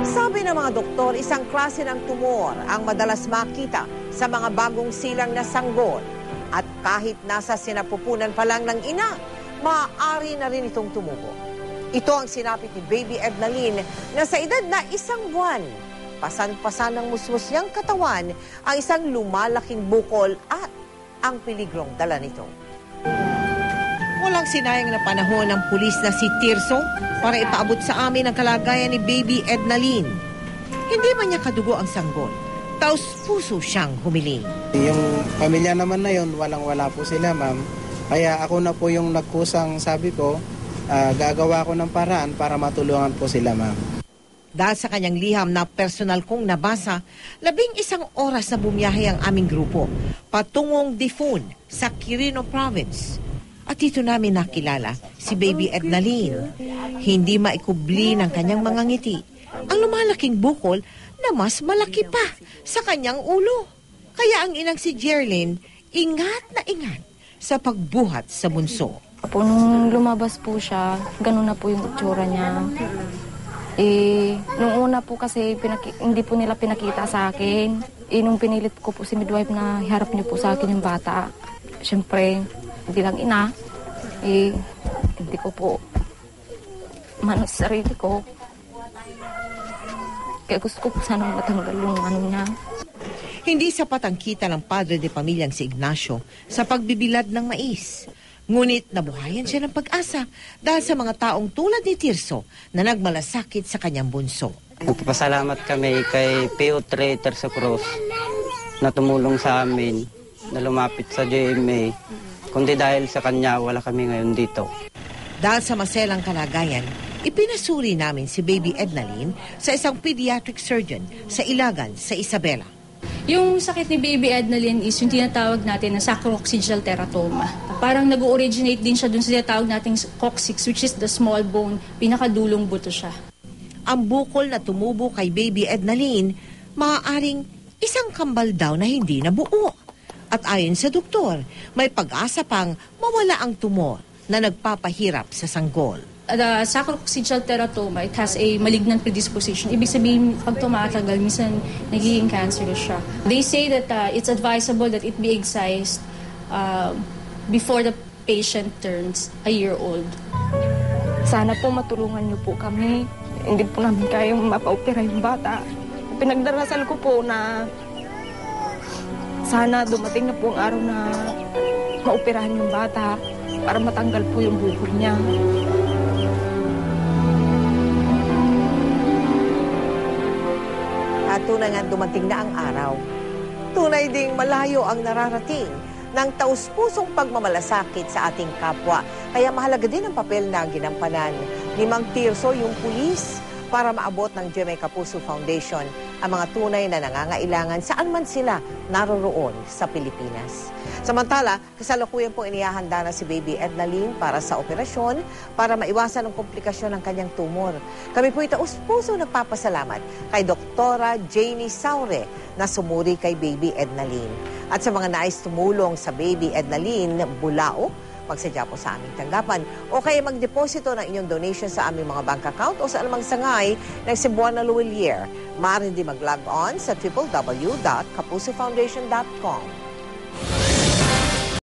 Sabi ng mga doktor, isang klase ng tumor ang madalas makita sa mga bagong silang na sanggol. At kahit nasa sinapupunan pa lang ng ina, maaari na rin itong tumubo. Ito ang sinapit ni Baby Ednalyn na sa edad na 1 buwan. Pasan-pasan ng musmus niyang katawan ang isang lumalaking bukol at ang peligrong dala nito. Walang sinayang na panahon ng pulis na si Tirso para ipaabot sa amin ang kalagayan ni Baby Ednalyn. Hindi man niya kadugo ang sanggol, taos puso siyang humiling. Yung pamilya naman na yun, walang-wala po sila, ma'am. Kaya ako na po yung nagkusang sabi ko, gagawa ko ng paraan para matulungan po sila, ma'am. Dahil sa kanyang liham na personal kong nabasa, 11 oras na bumiyahe ang aming grupo patungong Difun sa Quirino Province. At dito namin nakilala si Baby Ednalyn. Hindi maikubli ng kanyang mga ngiti ang lumalaking bukol na mas malaki pa sa kanyang ulo. Kaya ang inang si Jerlyn, ingat na ingat sa pagbuhat sa bunso. Nung lumabas po siya, ganun na po yung itsura niya. Nung una po kasi hindi po nila pinakita sa akin. Nung pinilit ko po si midwife na iharap niyo po sa akin yung bata. Siyempre, bilang ina, hindi ko po manos sarili ko. Kaya gusto ko po sanang matanggal yung niya. Hindi sapat ang kita ng padre de pamilyang si Ignacio sa pagbibilad ng mais. Ngunit nabuhayan siya ng pag-asa dahil sa mga taong tulad ni Tirso na nagmalasakit sa kanyang bunso. Nagpapasalamat kami kay P.O. Terso Cruz na tumulong sa amin na lumapit sa GMA. Kundi dahil sa kanya, wala kami ngayon dito. Dahil sa maselang kalagayan, ipinasuri namin si Baby Ednalyn sa isang pediatric surgeon sa Ilagan sa Isabela. Yung sakit ni Baby Ednalyn is yung tinatawag natin na sacrococcygeal teratoma. Parang nag-originate din siya dun sa tinatawag nating coccyx, which is the small bone, pinakadulong buto siya. Ang bukol na tumubo kay Baby Ednalyn, maaaring isang kambal daw na hindi nabuo. At ayon sa doktor, may pag-asa pang mawala ang tumor na nagpapahirap sa sanggol. The sacrococcygeal teratoma, it has a malignant predisposition. Ibig sabihin, pag tumatagal, minsan nagiging cancerous siya. They say that it's advisable that it be excised before the patient turns a year old. Sana po matulungan niyo po kami. Hindi po namin kayang mapaopera yung bata. Pinagdarasal ko po na sana dumating na po ang araw na maoperahan yung bata para matanggal po yung bukol niya. At tunay nga dumating na ang araw. Tunay ding malayo ang nararating ng taus-pusong pagmamalasakit sa ating kapwa. Kaya mahalaga din ang papel na ginampanan ni Mang Tirso, yung pulis, para maabot ng GMA Kapuso Foundation ang mga tunay na nangangailangan saan man sila naroroon sa Pilipinas. Samantala, kasalukuyan po inihahanda na si Baby Ednalyn para sa operasyon para maiwasan ang komplikasyon ng kanyang tumor. Kami po taus-puso nagpapasalamat kay Doktora Janie Saure na sumuri kay Baby Ednalyn. At sa mga nais tumulong sa Baby Ednalyn Bulao, magsadya po sa aming tanggapan o kaya magdeposito ng inyong donation sa aming mga bank account o sa anumang sangay ng Cebuana Luwilier. Maaari din mag-log on sa www.kapusofoundation.com.